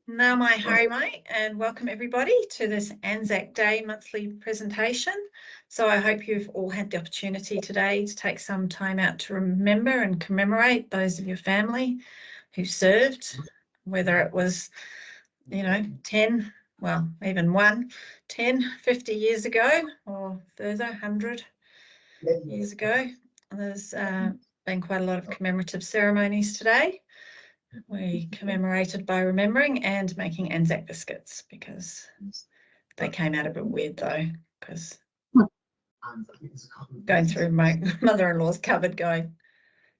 Now my haere mai, and welcome everybody to this Anzac Day monthly presentation. So I hope you've all had the opportunity today to take some time out to remember and commemorate those of your family who served, whether it was, 10, well, even 10, 50 years ago or further, 100 years ago. There's been quite a lot of commemorative ceremonies today. We commemorated by remembering and making Anzac biscuits, because they came out a bit weird though, because going through my mother-in-law's cupboard going,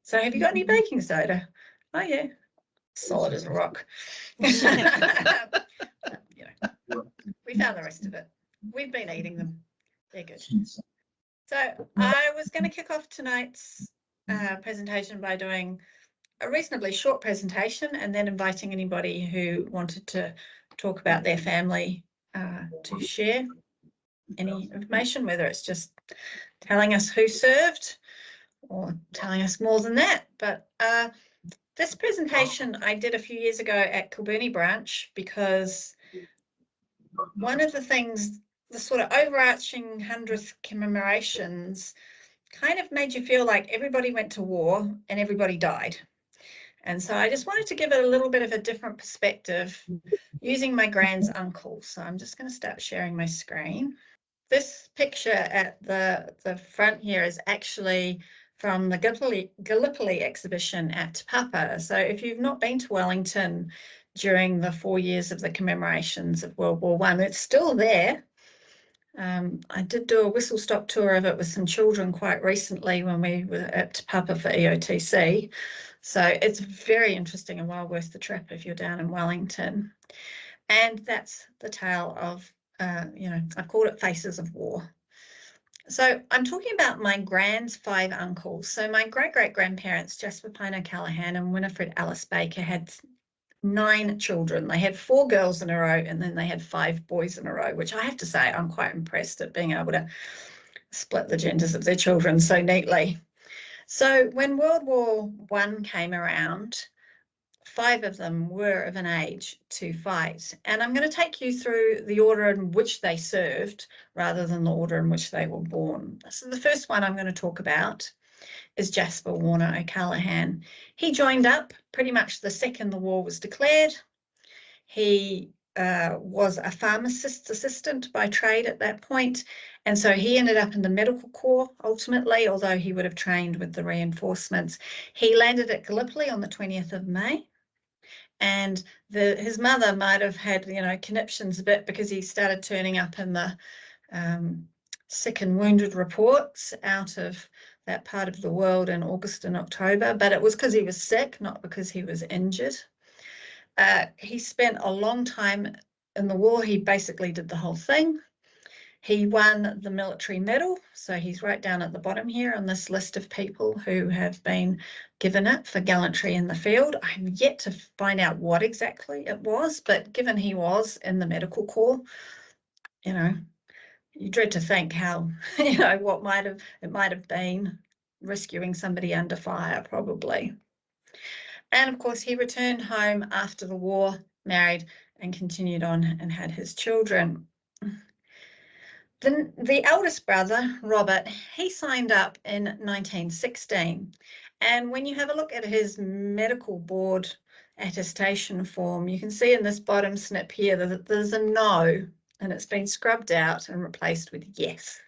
so have you got any baking soda? Oh yeah, solid as a rock. We found the rest of it. We've been eating them. They're good. So I was going to kick off tonight's presentation by doing a reasonably short presentation and then inviting anybody who wanted to talk about their family to share any information, whether it's just telling us who served or telling us more than that. But this presentation I did a few years ago at Kilburnie branch, because one of the things, the sort of overarching 100th commemorations kind of made you feel like everybody went to war and everybody died. And so I just wanted to give it a little bit of a different perspective using my grand's uncle. So I'm just going to start sharing my screen. This picture at the front here is actually from the Gallipoli exhibition at Te Papa. So if you've not been to Wellington during the 4 years of the commemorations of World War I, it's still there. I did do a whistle-stop tour of it with some children quite recently when we were at Te Papa for EOTC. So it's very interesting and well worth the trip if you're down in Wellington. And that's the tale of, I've called it Faces of War. So I'm talking about my grand's 5 uncles. So my great-great-grandparents, Jasper Pino Callaghan and Winifred Alice Baker, had 9 children. They had 4 girls in a row and then they had 5 boys in a row, which I have to say I'm quite impressed at being able to split the genders of their children so neatly. So when World War I came around, 5 of them were of an age to fight. And I'm going to take you through the order in which they served rather than the order in which they were born. So the first one I'm going to talk about is Jasper Warner O'Callaghan. He joined up pretty much the second the war was declared. He was a pharmacist's assistant by trade at that point, and so he ended up in the medical corps ultimately, although he would have trained with the reinforcements. He landed at Gallipoli on the 20th of May, and his mother might have had, conniptions a bit, because he started turning up in the sick and wounded reports out of that part of the world in August and October, but it was because he was sick, not because he was injured. He spent a long time in the war. He basically did the whole thing. He won the military medal, so he's right down at the bottom here on this list of people who have been given it for gallantry in the field. I'm yet to find out what exactly it was, but given he was in the medical corps, you dread to think how, what it might have been rescuing somebody under fire, probably. And of course, he returned home after the war, married, and continued on and had his children. The eldest brother, Robert, he signed up in 1916. And when you have a look at his medical board attestation form, you can see in this bottom snip here that there's a no, and it's been scrubbed out and replaced with yes.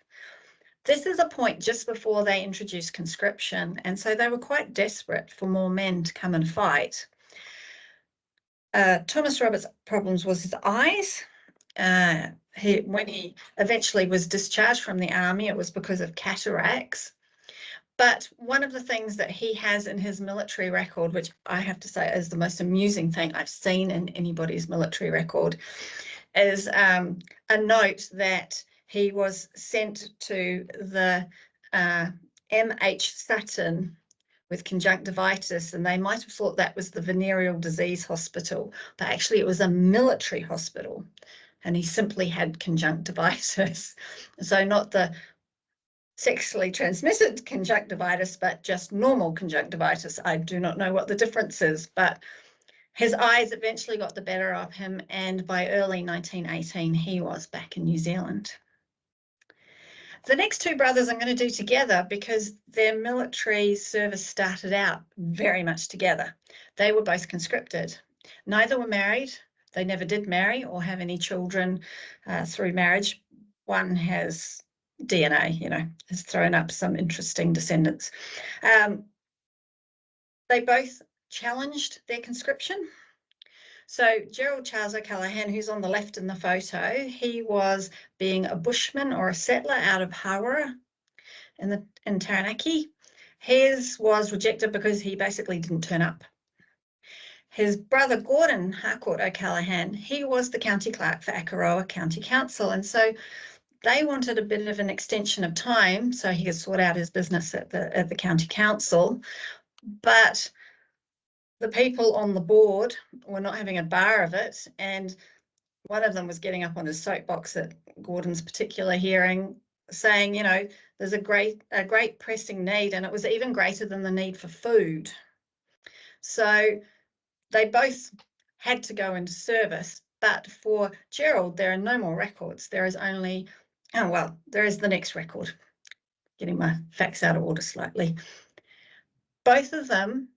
This is a point just before they introduced conscription, and so they were quite desperate for more men to come and fight. Thomas Roberts' problems was his eyes. When he eventually was discharged from the army, it was because of cataracts. But one of the things that he has in his military record, which I have to say is the most amusing thing I've seen in anybody's military record, is a note that he was sent to the M.H. Sutton with conjunctivitis, and they might have thought that was the venereal disease hospital, but actually it was a military hospital, and he simply had conjunctivitis. So not the sexually transmitted conjunctivitis, but just normal conjunctivitis. I do not know what the difference is, but His eyes eventually got the better of him, and by early 1918, he was back in New Zealand. The next two brothers I'm going to do together because their military service started out very much together. They were both conscripted. Neither were married. They never did marry or have any children through marriage. One has DNA, has thrown up some interesting descendants. They both challenged their conscription. So Gerald Charles O'Callaghan, who's on the left in the photo, he was being a bushman or a settler out of Hawera in Taranaki. His was rejected because he basically didn't turn up. His brother Gordon Harcourt O'Callaghan, he was the county clerk for Akaroa County Council, and so they wanted a bit of an extension of time so he could sort out his business at the county council, but the people on the board were not having a bar of it, and one of them was getting up on his soapbox at Gordon's particular hearing, saying, there's a great pressing need, and it was even greater than the need for food. So they both had to go into service, but for Gerald, there are no more records. There is only, there is the next record. Getting my facts out of order slightly. Both of them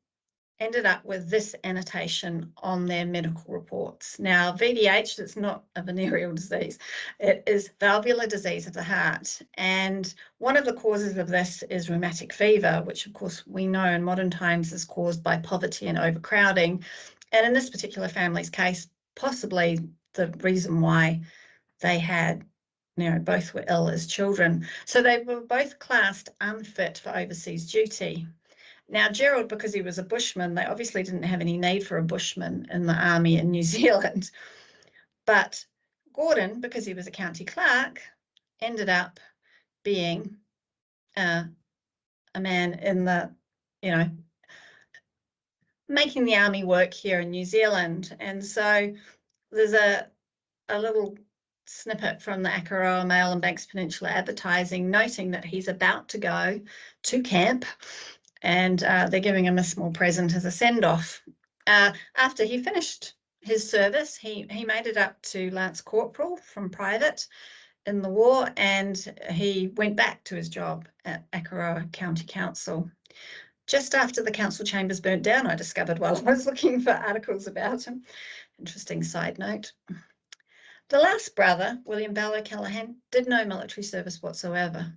ended up with this annotation on their medical reports. Now, VDH, it's not a venereal disease. It is valvular disease of the heart. And one of the causes of this is rheumatic fever, which of course we know in modern times is caused by poverty and overcrowding. And in this particular family's case, possibly the reason why they had, both were ill as children. So they were both classed unfit for overseas duty. Now, Gerald, because he was a bushman, they obviously didn't have any need for a bushman in the army in New Zealand. But Gordon, because he was a county clerk, ended up being a man in the, making the army work here in New Zealand. And so there's a little snippet from the Akaroa Mail and Banks Peninsula advertising noting that he's about to go to camp, and they're giving him a small present as a send-off. After he finished his service, he made it up to Lance Corporal from private in the war, and he went back to his job at Akaroa County Council. Just after the council chambers burnt down, I discovered while I was looking for articles about him. Interesting side note. The last brother, William Bell O'Callaghan, did no military service whatsoever.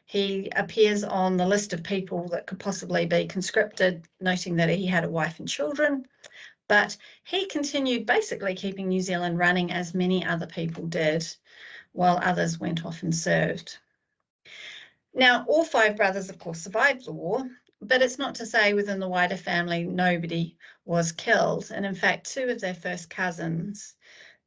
He appears on the list of people that could possibly be conscripted, noting that he had a wife and children, but he continued basically keeping New Zealand running as many other people did, while others went off and served. Now, all five brothers, of course, survived the war, but it's not to say within the wider family nobody was killed. And in fact, two of their first cousins,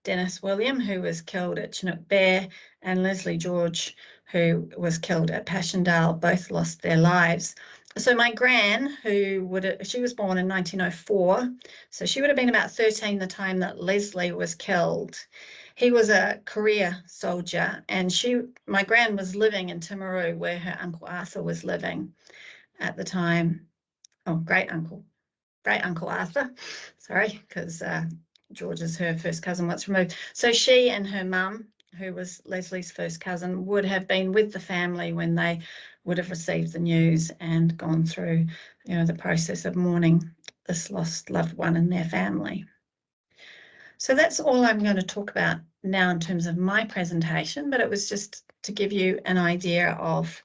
Dennis William, who was killed at Chinook Bear, and Leslie George, who was killed at Passchendaele, both lost their lives. So my gran, she was born in 1904, so she would have been about 13 the time that Leslie was killed. He was a career soldier, and my gran was living in Timaru, where her Uncle Arthur was living at the time. Oh, great Uncle Arthur, sorry, because George is her first cousin once removed. So she and her mum, who was Leslie's first cousin, would have been with the family when they would have received the news and gone through, the process of mourning this lost loved one in their family. So that's all I'm going to talk about now in terms of my presentation, but it was just to give you an idea of,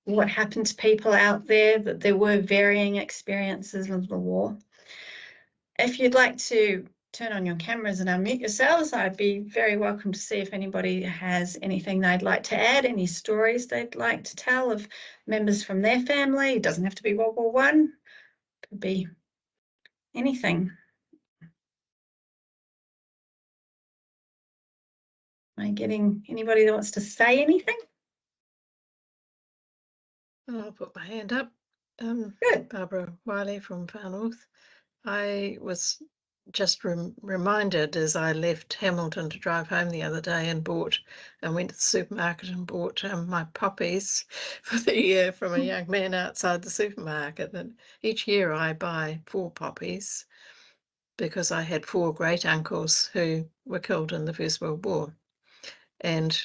what happened to people out there, that there were varying experiences of the war. If you'd like to turn on your cameras and unmute yourselves, I'd be very welcome to see if anybody has anything they'd like to add, any stories they'd like to tell of members from their family. It doesn't have to be World War I, could be anything. Am I getting anybody that wants to say anything? I'll put my hand up. Good. Barbara Wiley from Far North. I was just reminded as I left Hamilton to drive home the other day and went to the supermarket and bought my poppies for the year from a young man outside the supermarket. And each year I buy 4 poppies because I had 4 great uncles who were killed in the First World War. And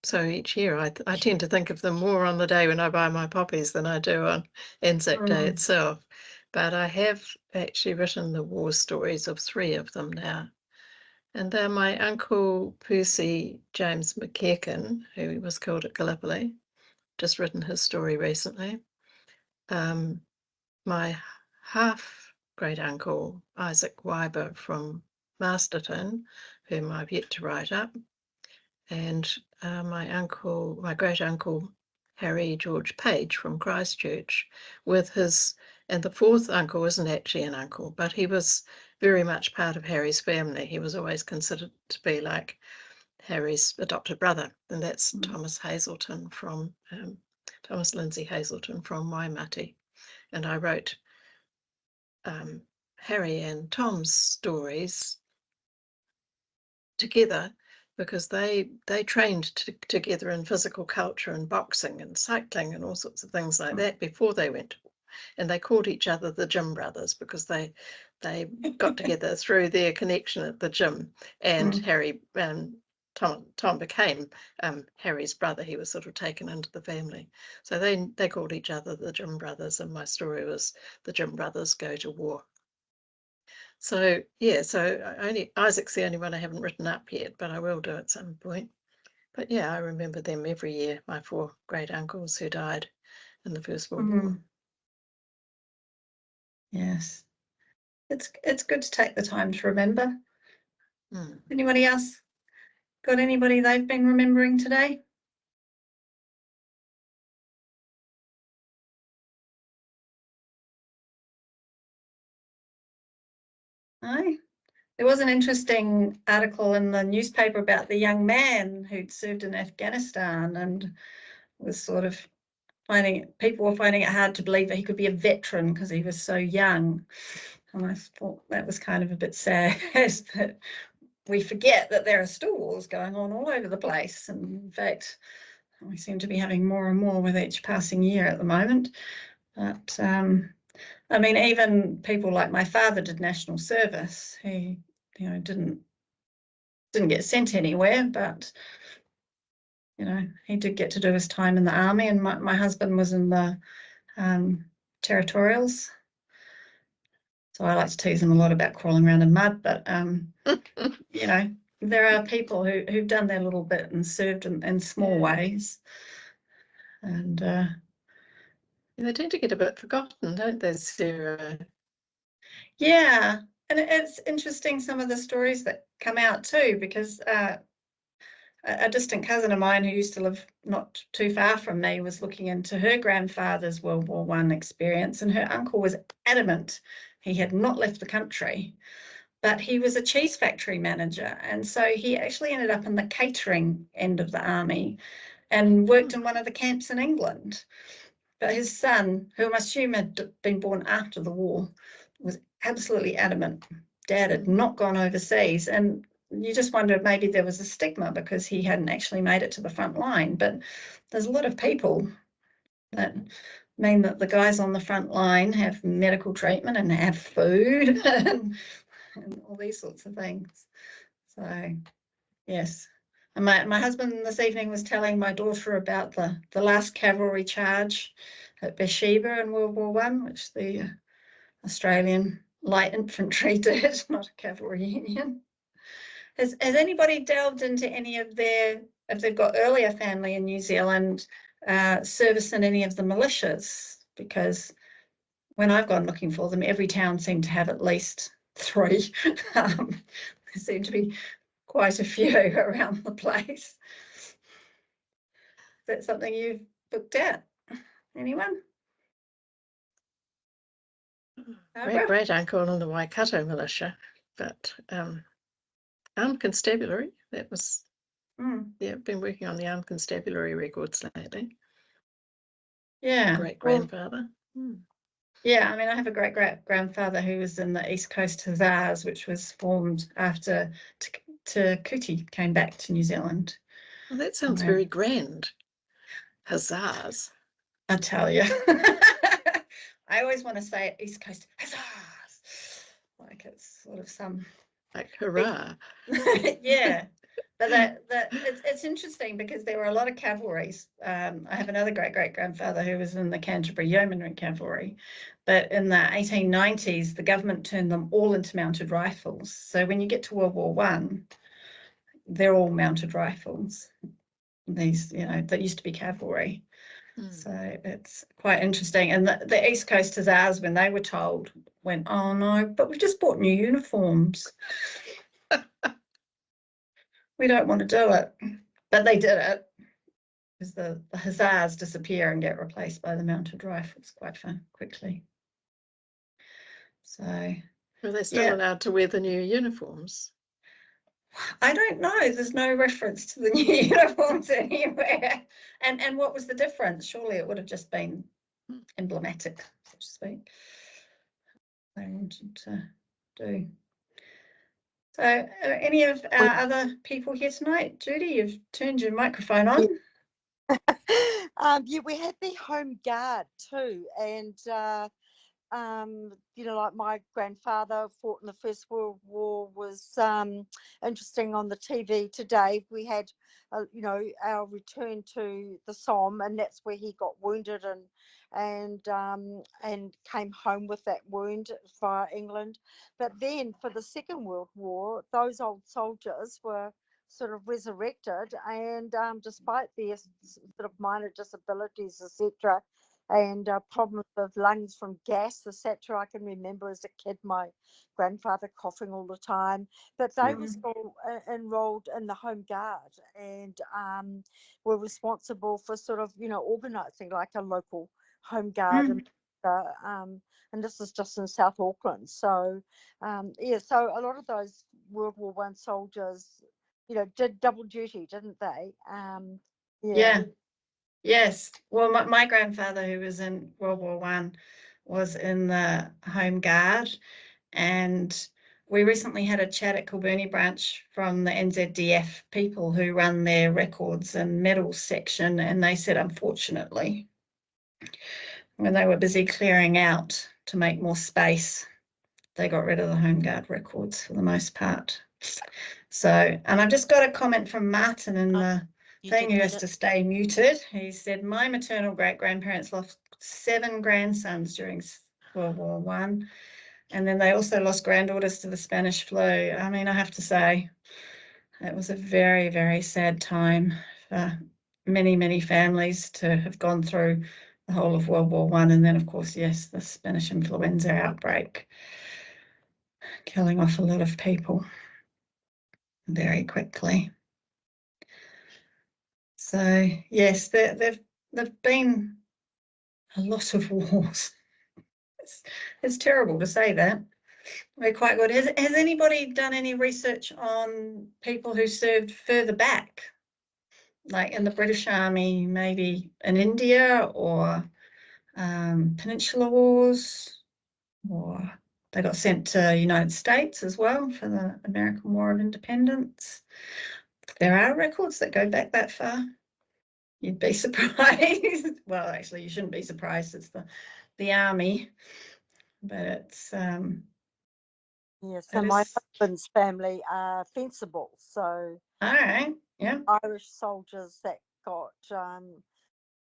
so each year I tend to think of them more on the day when I buy my poppies than I do on Anzac Day itself. But I have actually written the war stories of 3 of them now. And they're my uncle Percy James McKeirkin, who was killed at Gallipoli, just written his story recently. My half great uncle Isaac Wyber from Masterton, whom I've yet to write up, and my great uncle Harry George Page from Christchurch, with his, and the 4th uncle isn't actually an uncle, but he was very much part of Harry's family. He was always considered to be like Harry's adopted brother, and that's Thomas Hazelton from Thomas Lindsay Hazelton from Waimati. And I wrote Harry and Tom's stories together because they trained together in physical culture and boxing and cycling and all sorts of things like that before they went to war. And they called each other the Gym Brothers because they got together through their connection at the gym. And Harry Tom became Harry's brother. He was sort of taken into the family. So they called each other the Gym Brothers, and my story was The Gym Brothers Go to War. So yeah, so Isaac's the only one I haven't written up yet, but I will do at some point. But yeah, I remember them every year, my 4 great uncles who died in the First World War. Yes, it's good to take the time to remember. Anybody else got anybody they've been remembering today? No? There was an interesting article in the newspaper about the young man who'd served in Afghanistan and was sort of people were finding it hard to believe that he could be a veteran because he was so young. And I thought that was kind of a bit sad that we forget that there are still wars going on all over the place. And in fact, we seem to be having more and more with each passing year at the moment. But I mean, even people like my father did national service. He, didn't get sent anywhere, but he did get to do his time in the army. And my husband was in the territorials. So I like to tease him a lot about crawling around in mud, but there are people who've done their little bit and served in small ways. And they tend to get a bit forgotten, don't they, Sarah? Yeah, and it's interesting some of the stories that come out too, because a distant cousin of mine who used to live not too far from me was looking into her grandfather's World War I experience, and her uncle was adamant he had not left the country, but he was a cheese factory manager, and so he actually ended up in the catering end of the army and worked in one of the camps in England. But his son, who I assume had been born after the war, was absolutely adamant Dad had not gone overseas. And you just wonder if maybe there was a stigma because he hadn't actually made it to the front line. But there's a lot of people that mean that the guys on the front line have medical treatment and have food and all these sorts of things. So, yes. And my husband this evening was telling my daughter about the last cavalry charge at Beersheba in World War I, which the Australian light infantry did, not a cavalry union. Has anybody delved into any of if they've got earlier family in New Zealand, service in any of the militias? Because when I've gone looking for them, every town seemed to have at least 3. There seem to be quite a few around the place. Is that something you've looked at? Anyone? Great uncle in the Waikato militia, but armed constabulary, that was, I've been working on the armed constabulary records lately. Yeah. Great grandfather. Yeah, I mean, I have a great grandfather who was in the East Coast Hussars, which was formed after Te Kuti came back to New Zealand. Well, that sounds very grand. Hussars. I tell you. I always want to say it, East Coast Hussars. like it's sort of some Like, hurrah. yeah. But it's interesting because there were a lot of cavalries. I have another great-great-grandfather who was in the Canterbury Yeomanry Cavalry, but in the 1890s, the government turned them all into mounted rifles. So when you get to World War One, they're all mounted rifles. These, that used to be cavalry. So it's quite interesting. And the East Coast Hussars, when they were told, went, oh no, but we've just bought new uniforms. We don't want to do it. But they did it, because the Hussars disappear and get replaced by the mounted rifles quite quickly. So Are they still allowed to wear the new uniforms? I don't know. There's no reference to the new uniforms anywhere. And what was the difference? Surely it would have just been emblematic, so to speak. They wanted to do. So any of our other people here tonight? Judy, you've turned your microphone on. Yeah, we had the home guard too, and like my grandfather fought in the First World War was interesting on the TV today. We had, our return to the Somme, and that's where he got wounded and came home with that wound via England. But then for the Second World War, those old soldiers were sort of resurrected, and despite their sort of minor disabilities, etc., and problems with lungs from gas, etc. I can remember as a kid my grandfather coughing all the time, but they were still enrolled in the Home Guard, and were responsible for sort of, organising like a local Home Guard. And this is just in South Auckland. So so a lot of those World War One soldiers, did double duty, didn't they? Yeah. Yes. Well, my grandfather, who was in World War One, was in the Home Guard, and we recently had a chat at Kilburnie branch from the NZDF people who run their records and medals section, and they said, unfortunately, when they were busy clearing out to make more space, they got rid of the Home Guard records for the most part. So, and I've just got a comment from Martin in the thing, who has to stay muted. He said, my maternal great-grandparents lost 7 grandsons during World War One, and then they also lost granddaughters to the Spanish flu. I mean, I have to say, it was a very, very sad time for many, many families to have gone through the whole of World War One, and then, of course, yes, the Spanish influenza outbreak, killing off a lot of people very quickly. So yes, there've been a lot of wars. It's terrible to say that. We're quite good. Has anybody done any research on people who served further back, like in the British Army, maybe in India, or Peninsular Wars, or they got sent to United States as well for the American War of Independence? There are records that go back that far. You'd be surprised. Well, actually, you shouldn't be surprised. It's the army, but it's so my husband's family are fencibles, so all right, yeah, Irish soldiers that got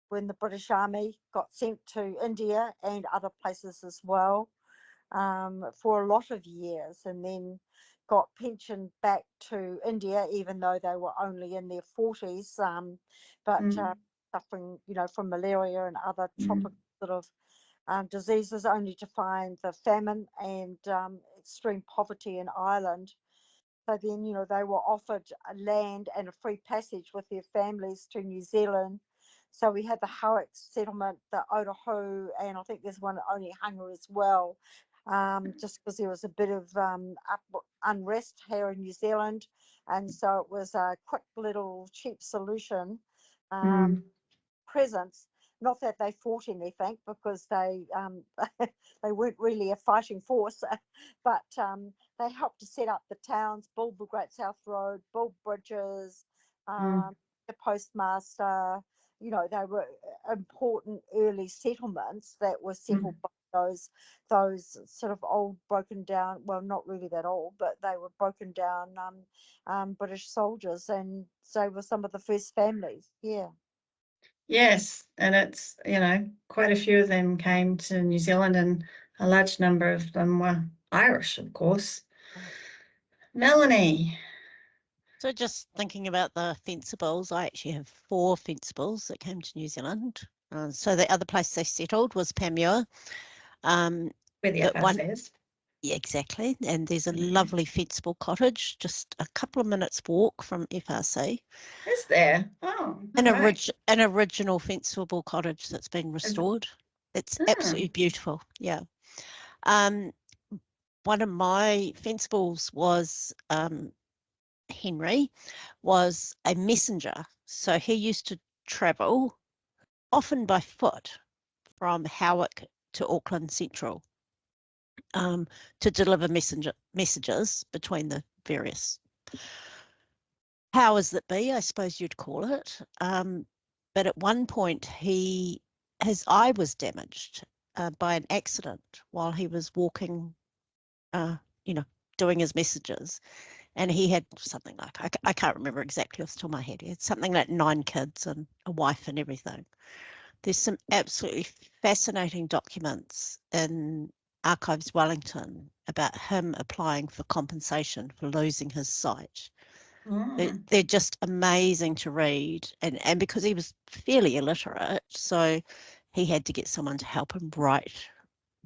when the British Army got sent to India and other places as well, for a lot of years, and then got pensioned back to India, even though they were only in their 40s, but suffering, from malaria and other tropical sort of diseases, only to find the famine and extreme poverty in Ireland. So then, they were offered a land and a free passage with their families to New Zealand. So we had the Hewitt settlement, the Otahu, and I think there's one at Onehunga as well, just because there was a bit of unrest here in New Zealand. And so it was a quick little cheap solution, presence. Not that they fought anything, because they they weren't really a fighting force, but they helped to set up the towns, build the Great South Road, build bridges, the postmaster. They were important early settlements that were settled by those sort of old broken down, well, not really that old, but they were broken down British soldiers, and so were some of the first families. Yeah. Yes, and it's, quite a few of them came to New Zealand, and a large number of them were Irish, of course. Melanie. So just thinking about the Fencibles, I actually have 4 Fencibles that came to New Zealand. So the other place they settled was Panmure. Where the FRC is. Yeah, exactly. And there's a lovely Fencible cottage, just a couple of minutes walk from FRC. Is there? Oh, An original Fencible cottage that's been restored. It's absolutely beautiful. Yeah. One of my Fencibles was Henry was a messenger. So he used to travel often by foot from Hewitt to Auckland Central to deliver messages between the various powers that be, I suppose you'd call it. But at one point his eye was damaged by an accident while he was walking, doing his messages. And he had something like, I can't remember exactly off the top of my head, he had something like 9 kids and a wife and everything. There's some absolutely fascinating documents in Archives Wellington about him applying for compensation for losing his sight. They're just amazing to read. And because he was fairly illiterate, so he had to get someone to help him write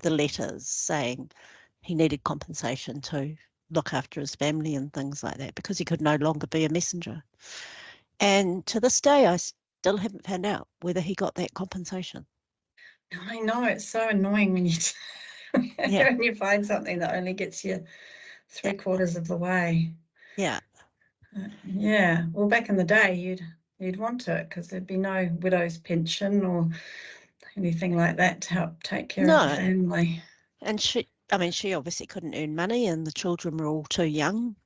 the letters saying he needed compensation to look after his family and things like that because he could no longer be a messenger. And to this day, I still haven't found out whether he got that compensation. I know, it's so annoying when you when you find something that only gets you 3/4 of the way. Yeah. Yeah. Well, back in the day, you'd want it because there'd be no widow's pension or anything like that to help take care of the family. And she obviously couldn't earn money, and the children were all too young,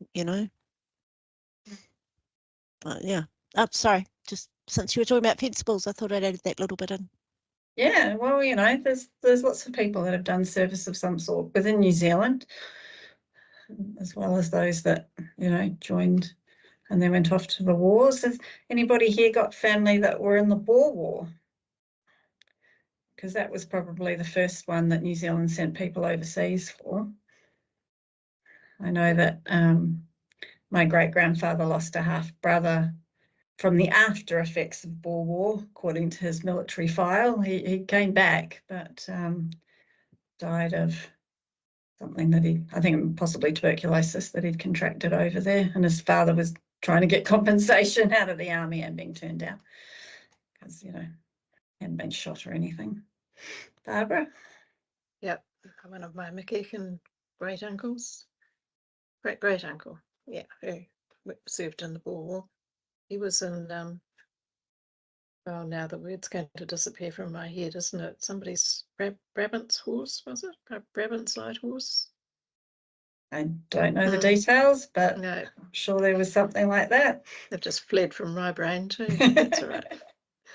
But yeah. Oh, sorry. Just since you were talking about Fencibles, I thought I'd add that little bit in. Yeah, well, there's lots of people that have done service of some sort within New Zealand, as well as those that, joined and then went off to the wars. Has anybody here got family that were in the Boer War? Because that was probably the first one that New Zealand sent people overseas for. I know that my great-grandfather lost a half-brother from the after effects of Boer War, according to his military file. He came back, but died of something that I think possibly tuberculosis that he'd contracted over there. And his father was trying to get compensation out of the army and being turned down because, he hadn't been shot or anything. Barbara? Yep, one of my McEachin great-uncles, great-uncle, who served in the Boer War. He was in, well, now the word's going to disappear from my head, isn't it? Somebody's Brabant's horse, was it? A Brabant's light horse? I don't know the details, but no. I'm sure there was something like that. They've just fled from my brain too. That's all right.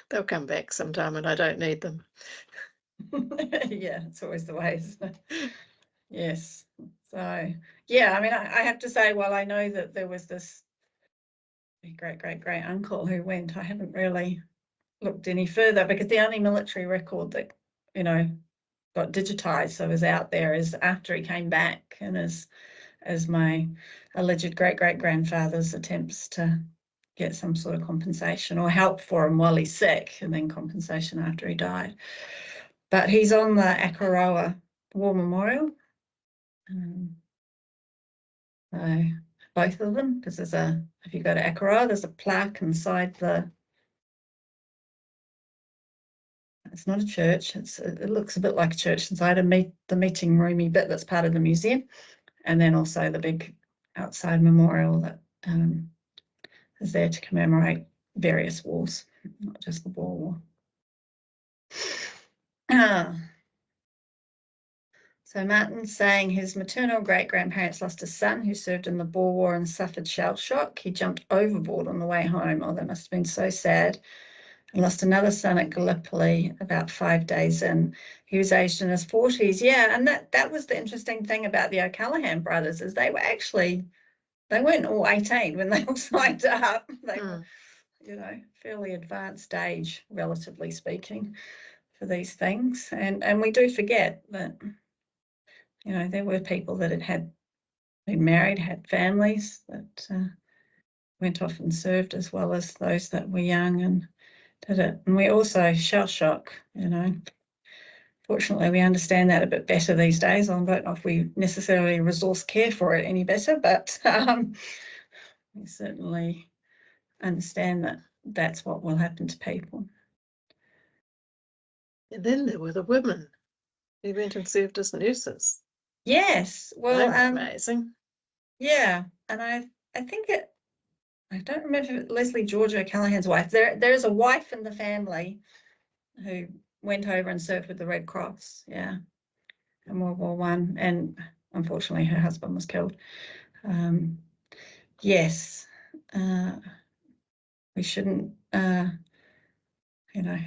They'll come back sometime and I don't need them. Yeah, it's always the way, isn't it? Yes. So, yeah, I mean, I have to say, well, I know that there was this great uncle who went. I haven't really looked any further because the only military record that, got digitized, so was out there, is after he came back, and as my alleged great-grandfather's attempts to get some sort of compensation or help for him while he's sick, and then compensation after he died. But he's on the Akaroa War Memorial. So both of them, because if you go to Akaroa, there's a plaque inside it's not a church, it looks a bit like a church inside the meeting roomy bit that's part of the museum, and then also the big outside memorial that is there to commemorate various wars, not just the Boer War. So Martin's saying his maternal great-grandparents lost a son who served in the Boer War and suffered shell shock. He jumped overboard on the way home. Oh, that must have been so sad. I lost another son at Gallipoli about 5 days in. He was aged in his 40s. Yeah, and that was the interesting thing about the O'Callaghan brothers, is they weren't all 18 when they all signed up. They were, fairly advanced age, relatively speaking, for these things. And we do forget that, there were people that had been married, had families, that went off and served, as well as those that were young and did it. And we also shell shock, Fortunately, we understand that a bit better these days. I don't know if we necessarily resource care for it any better, but we certainly understand that that's what will happen to people. And then there were the women who went and served as nurses. Yes, well, They were amazing. Yeah, and I think I don't remember if Leslie George O'Callaghan's wife. There is a wife in the family who went over and served with the Red Cross, in World War I, and unfortunately her husband was killed. Yes, we shouldn't,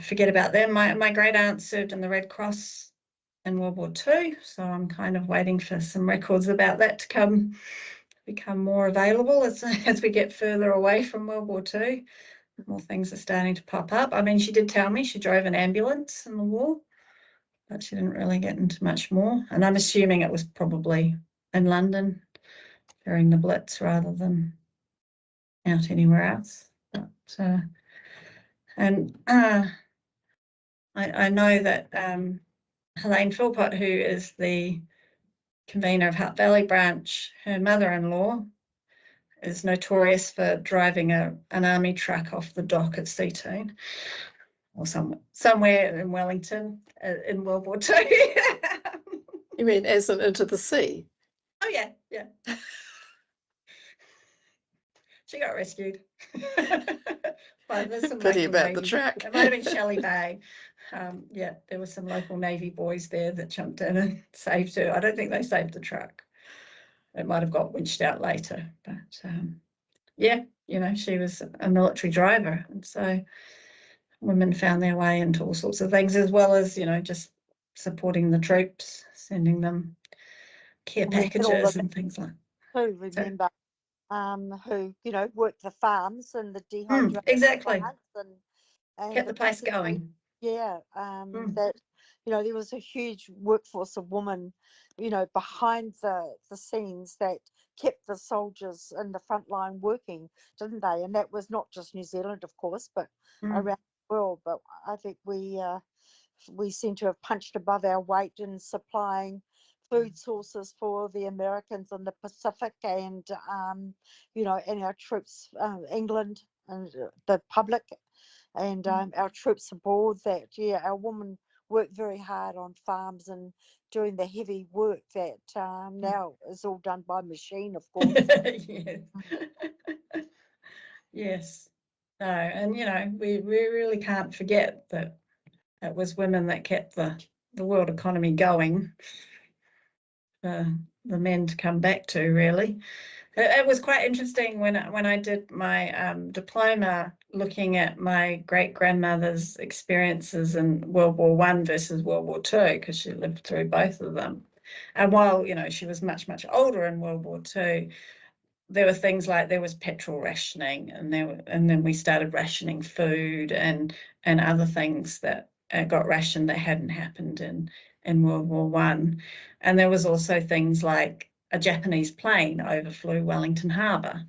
forget about them. My great aunt served in the Red Cross in World War II, so I'm kind of waiting for some records about that to become more available as we get further away from World War II. More things are starting to pop up. I mean, she did tell me she drove an ambulance in the war, but she didn't really get into much more. And I'm assuming it was probably in London during the Blitz rather than out anywhere else. But, I know that Helene Philpott, who is the convener of Hutt Valley branch, her mother-in-law is notorious for driving an army truck off the dock at Seatoon, or somewhere in Wellington in World War II. You mean as in into the sea? Oh yeah. She got rescued. But there's some Pity local about the Navy, truck. it might have been Shelley Bay. There were some local Navy boys there that jumped in and saved her. I don't think they saved the truck. It might have got winched out later, but she was a military driver, and so women found their way into all sorts of things, as well as just supporting the troops, sending them care packages and things like that. Who remember who worked the farms and the dehydrated exactly plants and kept the place going. That there was a huge workforce of women behind the scenes that kept the soldiers in the front line working, didn't they? And that was not just New Zealand, of course, but around the world. But I think we seem to have punched above our weight in supplying food sources for the Americans in the Pacific, and and our troops, England and the public, and our troops abroad. That our women worked very hard on farms and doing the heavy work that now is all done by machine, of course. Yes. No, and we really can't forget that it was women that kept the world economy going for the men to come back to, really. It was quite interesting when I did my diploma, looking at my great-grandmother's experiences in World War I versus World War II, because she lived through both of them. And while, she was much, much older in World War II, there were things like there was petrol rationing, and then we started rationing food and other things that got rationed that hadn't happened in World War I. And there was also things like a Japanese plane overflew Wellington Harbour,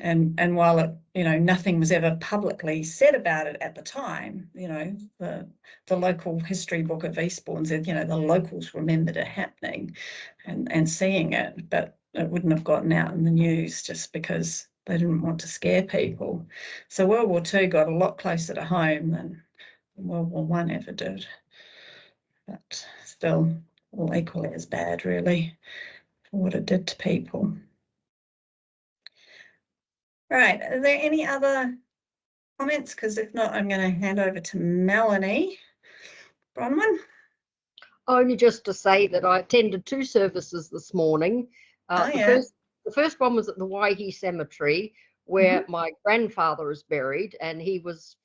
and while it nothing was ever publicly said about it at the time, the local history book of Eastbourne said the locals remembered it happening and seeing it, but it wouldn't have gotten out in the news just because they didn't want to scare people. So World War II got a lot closer to home than World War I ever did, but still all equally as bad, really, for what it did to people. Right, are there any other comments? Because if not, I'm going to hand over to Melanie. Bronwyn? Only just to say that I attended 2 services this morning. The first one was at the Waihi Cemetery, where my grandfather is buried, and he was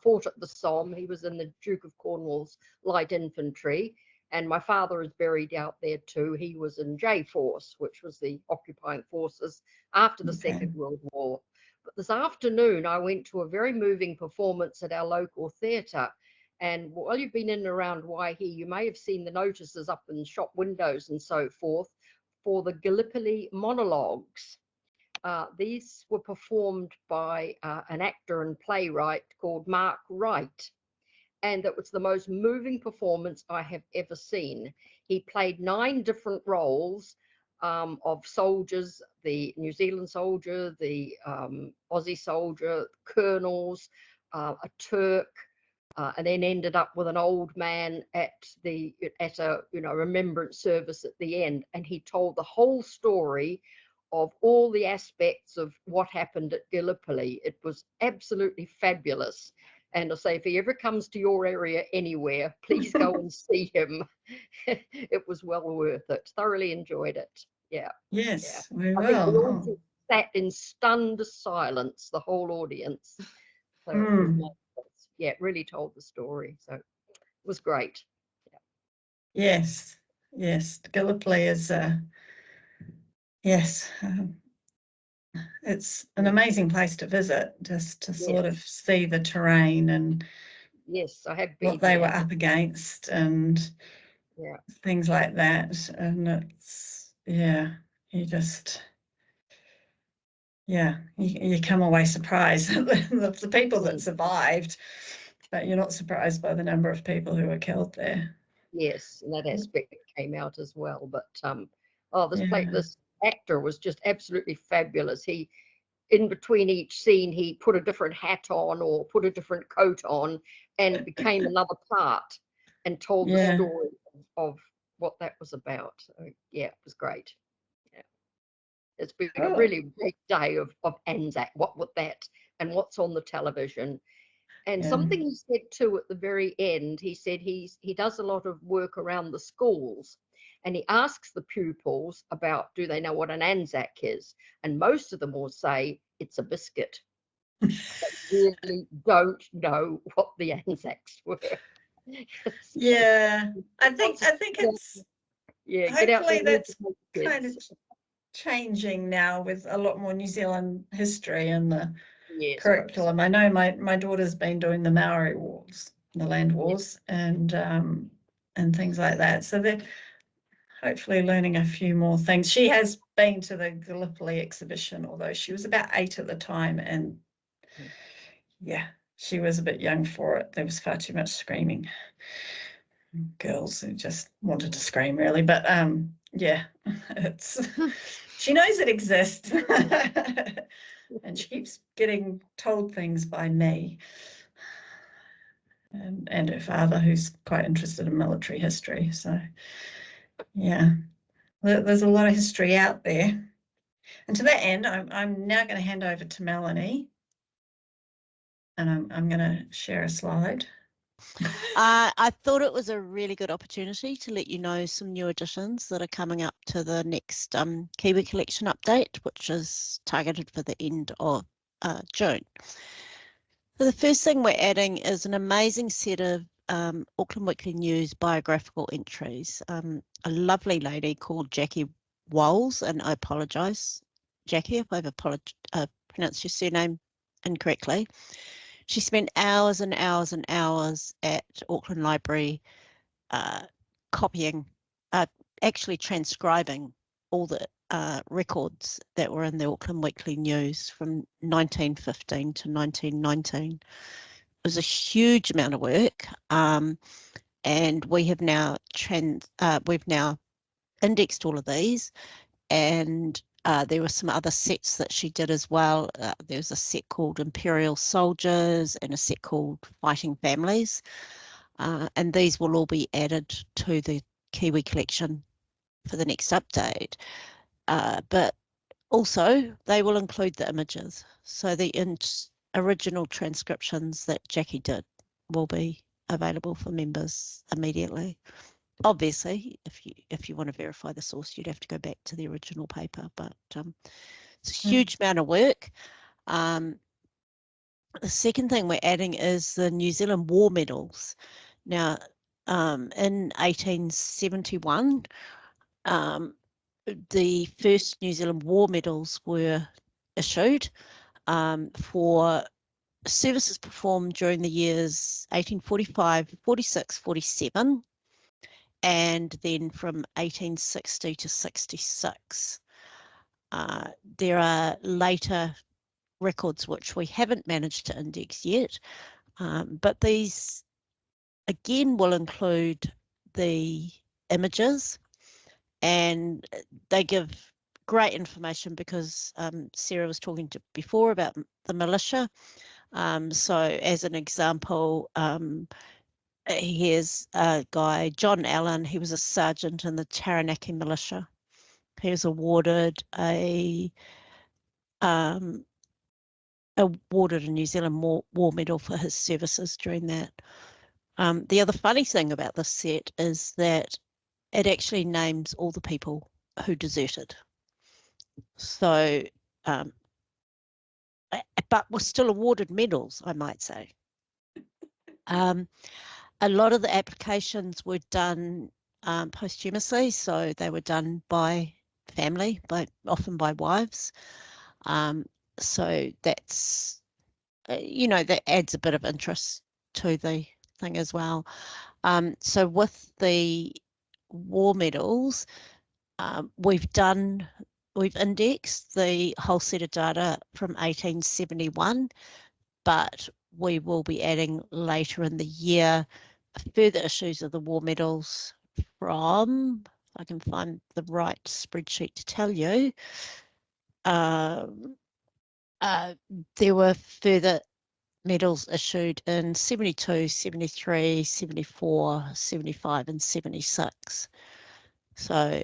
fought at the Somme. He was in the Duke of Cornwall's light infantry. And my father is buried out there too. He was in J Force, which was the occupying forces after the Second World War. But this afternoon, I went to a very moving performance at our local theatre. And while you've been in and around Waihi, you may have seen the notices up in shop windows and so forth for the Gallipoli monologues. These were performed by an actor and playwright called Mark Wright. And it was the most moving performance I have ever seen. He played 9 different roles of soldiers, the New Zealand soldier, the Aussie soldier, colonels, a Turk, and then ended up with an old man at a remembrance service at the end. And he told the whole story of all the aspects of what happened at Gallipoli. It was absolutely fabulous. And I'll say, if he ever comes to your area anywhere, please go and see him. It was well worth it. Thoroughly enjoyed it. Yeah. Yes, yeah. we I think we all will. just sat in stunned silence, the whole audience. So it was marvelous. Yeah, it really told the story. So it was great. Yeah. Yes. Gallipoli is, yes. It's an amazing place to visit, just to sort of see the terrain and yes, I have been what they there. were up against and things like that. And it's, you just, you come away surprised of the people that survived, but you're not surprised by the number of people who were killed there. Yes, and that aspect came out as well. But this actor was just absolutely fabulous. He, in between each scene, he put a different hat on or put a different coat on and became another part and told the story of what that was about. So, yeah, it was great. Yeah. It's been a really great day of Anzac, what with that and what's on the television. And something he said too at the very end, he said he does a lot of work around the schools. And he asks the pupils about, do they know what an Anzac is? And most of them will say it's a biscuit. They really don't know what the Anzacs were. Yeah, I think it's hopefully that's kind of changing now with a lot more New Zealand history in the curriculum. I know my daughter's been doing the Maori Wars, the land wars, and things like that. So they're hopefully learning a few more things. She has been to the Gallipoli exhibition, although she was about 8 at the time, and she was a bit young for it. There was far too much screaming. Girls who just wanted to scream, really. But it's she knows it exists, and she keeps getting told things by me and her father, who's quite interested in military history. So there's a lot of history out there. And to that end, I'm now going to hand over to Melanie, and I'm going to share a slide. I thought it was a really good opportunity to let you know some new additions that are coming up to the next Kiwi Collection update, which is targeted for the end of June. So the first thing we're adding is an amazing set of Auckland Weekly News biographical entries. A lovely lady called Jackie Walls, and I apologise, Jackie, if I've pronounced your surname incorrectly. She spent hours and hours and hours at Auckland Library copying, actually transcribing all the records that were in the Auckland Weekly News from 1915 to 1919. It was a huge amount of work, and we have now we've now indexed all of these, and there were some other sets that she did as well. There was a set called Imperial Soldiers and a set called Fighting Families. And these will all be added to the Kiwi Collection for the next update. But also they will include the images. So the original transcriptions that Jackie did will be available for members immediately. Obviously, if you want to verify the source, you'd have to go back to the original paper, but it's a huge amount of work. The second thing we're adding is the New Zealand War Medals. Now, in 1871, the first New Zealand War Medals were issued for services performed during the years 1845, 46, 47, and then from 1860 to 66. There are later records which we haven't managed to index yet, but these again will include the images, and they give great information because Sarah was talking before about the militia. So as an example, here's a guy, John Allen. He was a sergeant in the Taranaki militia. He was awarded a New Zealand War Medal for his services during that. The other funny thing about this set is that it actually names all the people who deserted. So, but were still awarded medals, I might say. A lot of the applications were done posthumously, so they were done by family, often by wives. So that's, that adds a bit of interest to the thing as well. So with the war medals, we've indexed the whole set of data from 1871, but we will be adding later in the year further issues of the war medals from, if I can find the right spreadsheet to tell you, there were further medals issued in 72, 73, 74, 75 and 76. So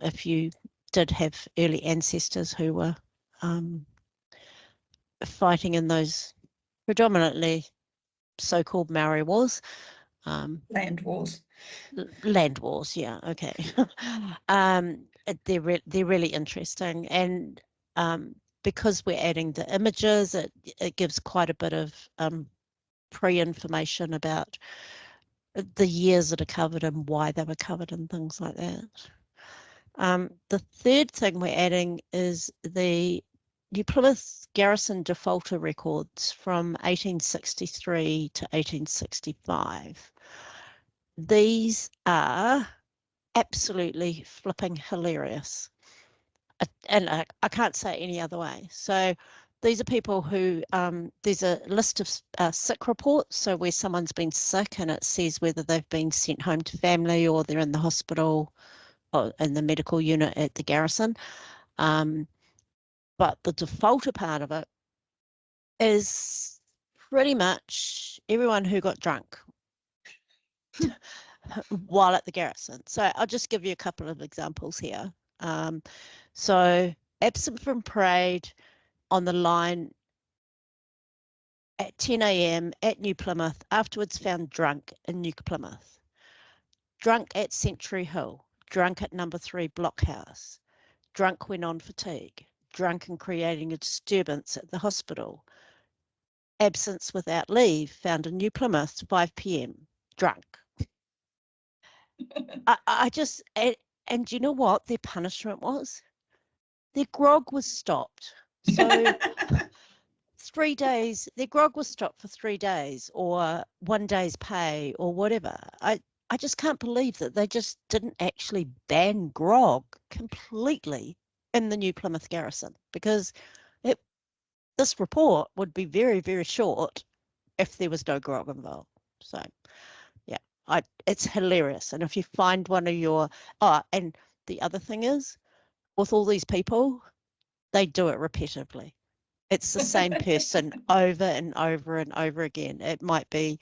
if you did have early ancestors who were fighting in those predominantly so-called Maori wars. Land wars. Land wars, yeah, okay. They're really interesting, and because we're adding the images, it gives quite a bit of pre-information about the years that are covered and why they were covered and things like that. The third thing we're adding is the New Plymouth Garrison defaulter records from 1863 to 1865. These are absolutely flipping hilarious. And I can't say it any other way. So these are people who, there's a list of sick reports, so where someone's been sick and it says whether they've been sent home to family or they're in the hospital or in the medical unit at the garrison. But the defaulter part of it is pretty much everyone who got drunk while at the garrison. So I'll just give you a couple of examples here. So absent from parade on the line at 10 a.m. at New Plymouth, afterwards found drunk in New Plymouth. Drunk at Century Hill, drunk at number 3 Blockhouse, drunk when on fatigue, drunk and creating a disturbance at the hospital. Absence without leave, found in New Plymouth, 5 p.m, drunk. I just, and do you know what their punishment was? Their grog was stopped. So 3 days, their grog was stopped for 3 days or 1 day's pay or whatever. I just can't believe that they just didn't actually ban grog completely in the New Plymouth Garrison, because this report would be very, very short if there was no grog involved. So yeah, it's hilarious. And if you find one of your, and the other thing is, with all these people, they do it repetitively. It's the same person over and over and over again. It might be,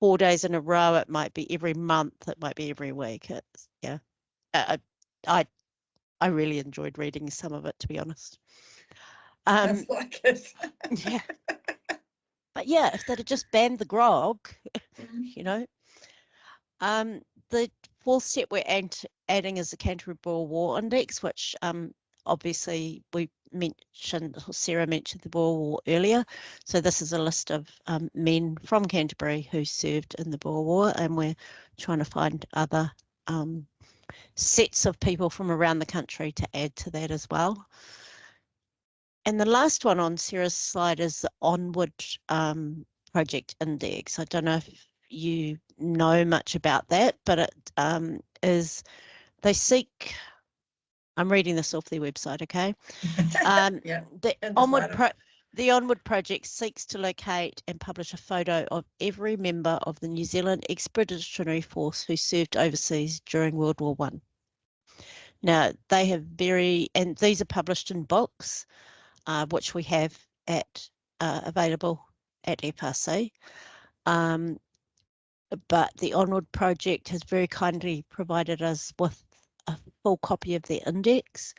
4 days in a row. It might be every month. It might be every week. It's, yeah, I really enjoyed reading some of it, to be honest. Sounds like it. Yeah. But yeah, if they'd have just banned the grog, the fourth step we're adding is the Canterbury Boer War Index, which obviously we Sarah mentioned the Boer War earlier. So this is a list of men from Canterbury who served in the Boer War, and we're trying to find other sets of people from around the country to add to that as well. And the last one on Sarah's slide is the Onward Project Index. I don't know if you know much about that, but it is, they seek, I'm reading this off their website, okay? Yeah. The Onward Project seeks to locate and publish a photo of every member of the New Zealand Expeditionary Force who served overseas during World War I. Now, they have and these are published in books, which we have at available at FRC. But the Onward Project has very kindly provided us with a full copy of their index,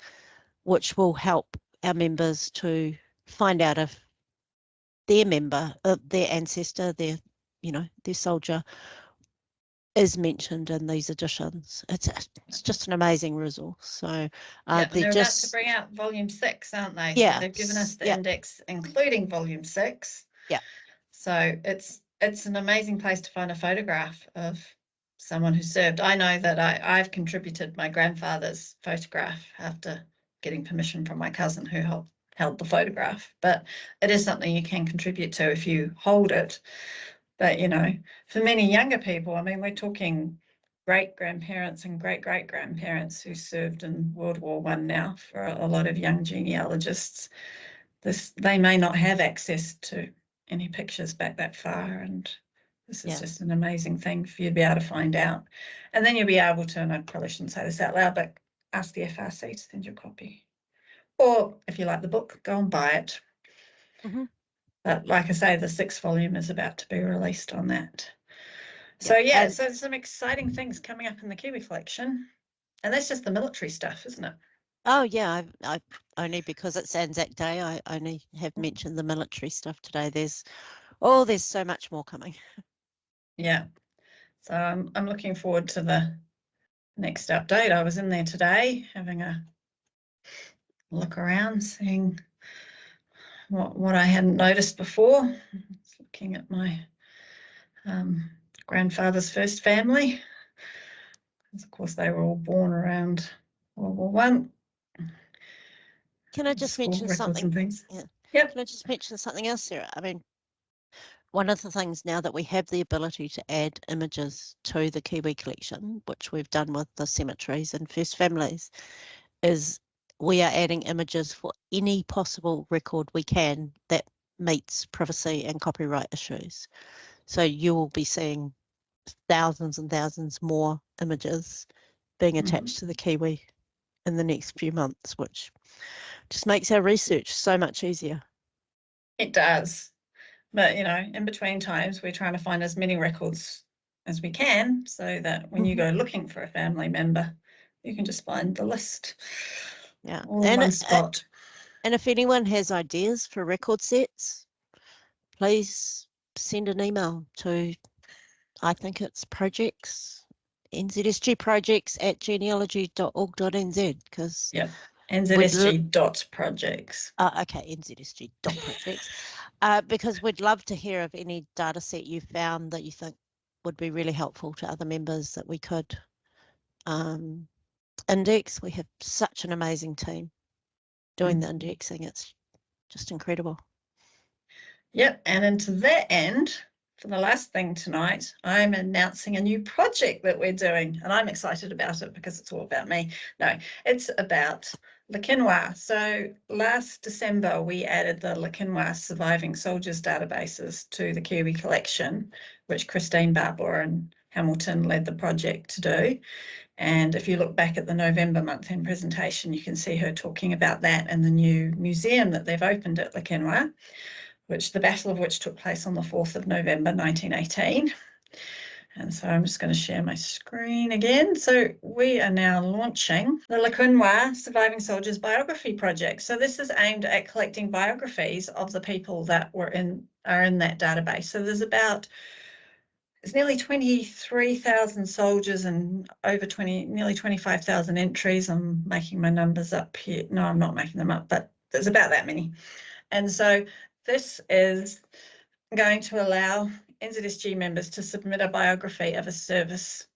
which will help our members to find out if their member, their ancestor, their soldier is mentioned in these editions. It's just an amazing resource. So they're about to bring out volume 6, aren't they? Yeah. So they've given us the index, including volume 6. Yeah. So it's an amazing place to find a photograph of someone who served. I know that I've contributed my grandfather's photograph after getting permission from my cousin who held the photograph, but it is something you can contribute to if you hold it. But, for many younger people, I mean, we're talking great-grandparents and great-great-grandparents who served in World War I now. For a lot of young genealogists, they may not have access to any pictures back that far, and this is just an amazing thing for you to be able to find out. And then you'll be able to, and I probably shouldn't say this out loud, but ask the FRC to send you a copy. Or if you like the book, go and buy it. Mm-hmm. But like I say, the 6th volume is about to be released on that. So so there's some exciting things coming up in the Kiwi Collection. And that's just the military stuff, isn't it? Oh yeah, I only because it's Anzac Day, I only have mentioned the military stuff today. There's so much more coming. Yeah. So I'm looking forward to the next update. I was in there today having a look around, seeing what I hadn't noticed before. Looking at my grandfather's first family. Of course, they were all born around World War I. Can I just mention something? Yeah. Can I just mention something else, Sarah? I mean, one of the things now that we have the ability to add images to the Kiwi Collection, which we've done with the cemeteries and first families, is we are adding images for any possible record we can that meets privacy and copyright issues. So you will be seeing thousands and thousands more images being attached to the Kiwi in the next few months, which just makes our research so much easier. It does. But, in between times, we're trying to find as many records as we can so that when you go looking for a family member, you can just find the list. Yeah. All in one spot. And if anyone has ideas for record sets, please send an email to, I think it's nzsgprojects@genealogy.org.nz, because nzsg.projects. Okay, nzsg.projects. Because we'd love to hear of any data set you found that you think would be really helpful to other members that we could index. We have such an amazing team doing the indexing. It's just incredible. Yep, and into that end, for the last thing tonight, I'm announcing a new project that we're doing, and I'm excited about it because it's all about me. No, it's about Lakinwa. So last December, we added the Lakinwa Surviving Soldiers databases to the Kiwi Collection, which Christine Barbour and Hamilton led the project to do. And if you look back at the November month-end presentation, you can see her talking about that and the new museum that they've opened at Lakinwa, the battle of which took place on the 4th of November 1918. And so I'm just going to share my screen again. So we are now launching the Lakinwa Surviving Soldiers Biography Project. So this is aimed at collecting biographies of the people that are in that database. So there's nearly 23,000 soldiers and nearly 25,000 entries. I'm making my numbers up here. No, I'm not making them up, but there's about that many. And so this is going to allow NZSG members to submit a biography of a service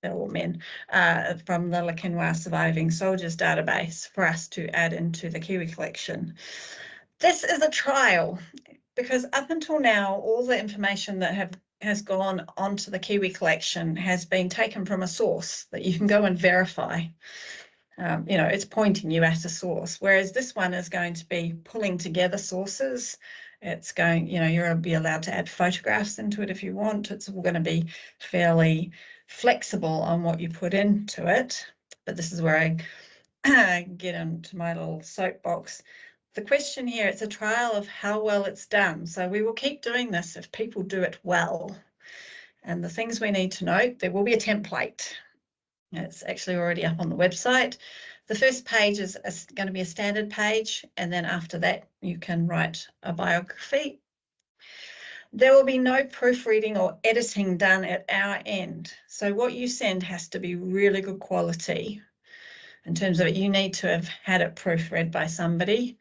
or men from the Lakinwa Surviving Soldiers database for us to add into the Kiwi Collection. This is a trial because up until now, all the information that has gone onto the Kiwi Collection has been taken from a source that you can go and verify. You know, it's pointing you at a source, whereas this one is going to be pulling together sources. It's going, you know, you'll be allowed to add photographs into it if you want. It's all going to be fairly flexible on what you put into it. But this is where I get into my little soapbox. The question here, it's a trial of how well it's done. So we will keep doing this if people do it well. And the things we need to note, there will be a template. It's actually already up on the website. The first page is going to be a standard page, and then after that you can write a biography. There will be no proofreading or editing done at our end. So what you send has to be really good quality. In terms of it, you need to have had it proofread by somebody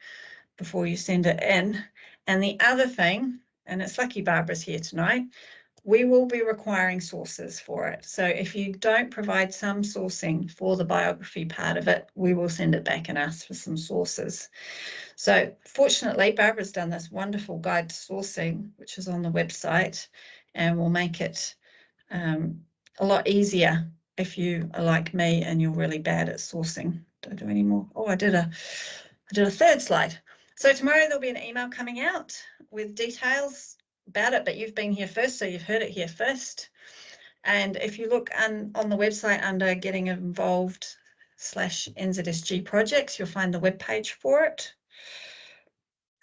before you send it in. And the other thing, and it's lucky Barbara's here tonight, we will be requiring sources for it. So if you don't provide some sourcing for the biography part of it, we will send it back and ask for some sources. So fortunately, Barbara's done this wonderful guide to sourcing, which is on the website, and will make it a lot easier if you are like me and you're really bad at sourcing. Don't do any more. Oh, I did a third slide. So tomorrow there'll be an email coming out with details about it, but you've been here first, so you've heard it here first. And if you look on the website under Getting Involved /NZSG projects, you'll find the webpage for it.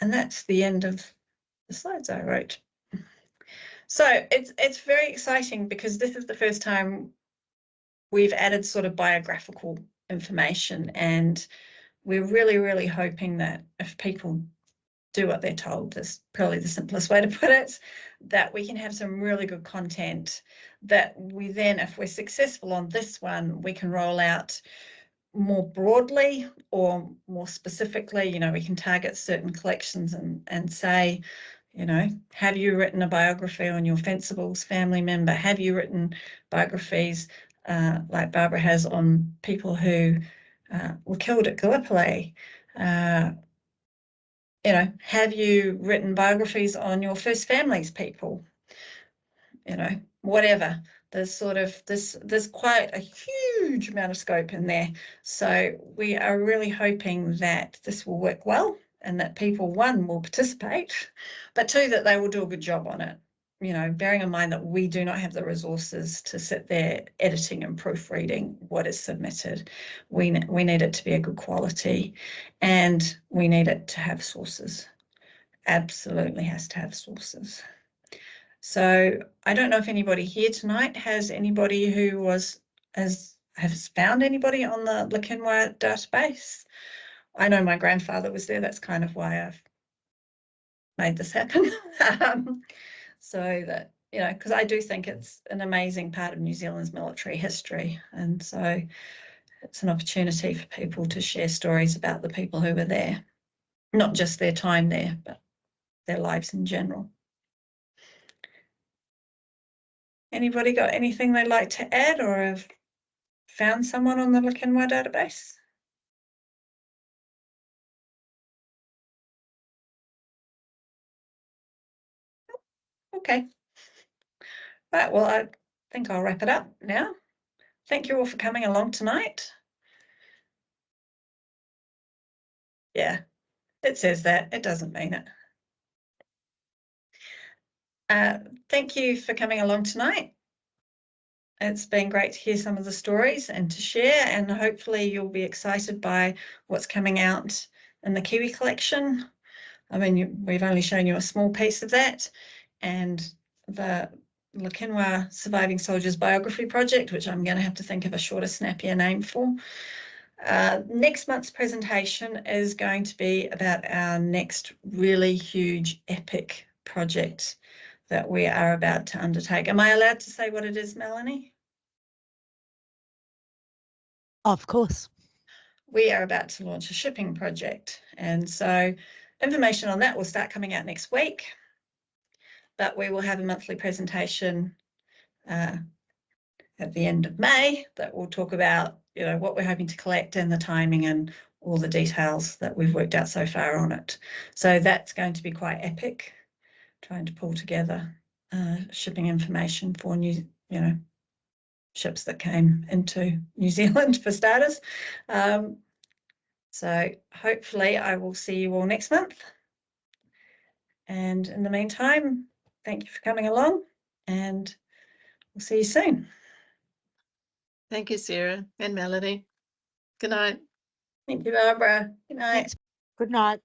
And that's the end of the slides I wrote. So it's very exciting because this is the first time we've added sort of biographical information, and we're really, really hoping that if people do what they're told, is probably the simplest way to put it, that we can have some really good content that we then, if we're successful on this one, we can roll out more broadly or more specifically. You know, we can target certain collections and say, you know, have you written a biography on your Fencibles family member? Have you written biographies like Barbara has on people who were killed at Gallipoli? You know, have you written biographies on your first families people? You know, whatever. There's sort of there's quite a huge amount of scope in there. So we are really hoping that this will work well and that people, one, will participate, but two, that they will do a good job on it. You know, bearing in mind that we do not have the resources to sit there editing and proofreading what is submitted. We need it to be a good quality, and we need it to have sources. Absolutely has to have sources. So I don't know if anybody here tonight has anybody who has found anybody on the Lakinwa database. I know my grandfather was there. That's kind of why I've made this happen. So that, you know, because I do think it's an amazing part of New Zealand's military history. And so it's an opportunity for people to share stories about the people who were there, not just their time there, but their lives in general. Anybody got anything they'd like to add or have found someone on the Lakinwa database? Okay. Right, well, I think I'll wrap it up now. Thank you all for coming along tonight. Yeah, it says that. It doesn't mean it. Thank you for coming along tonight. It's been great to hear some of the stories and to share, and hopefully you'll be excited by what's coming out in the Kiwi Collection. I mean, we've only shown you a small piece of that, and the Lakinwa Surviving Soldiers Biography Project, which I'm going to have to think of a shorter, snappier name for. Next month's presentation is going to be about our next really huge, epic project that we are about to undertake. Am I allowed to say what it is, Melanie? Of course. we are about to launch a shipping project. And so information on that will start coming out next week. But we will have a monthly presentation at the end of May that will talk about, what we're hoping to collect and the timing and all the details that we've worked out so far on it. So that's going to be quite epic, trying to pull together shipping information for ships that came into New Zealand for starters. So hopefully I will see you all next month. And in the meantime, thank you for coming along, and we'll see you soon. Thank you, Sarah and Melanie. Good night. Thank you, Barbara. Good night. Thanks. Good night.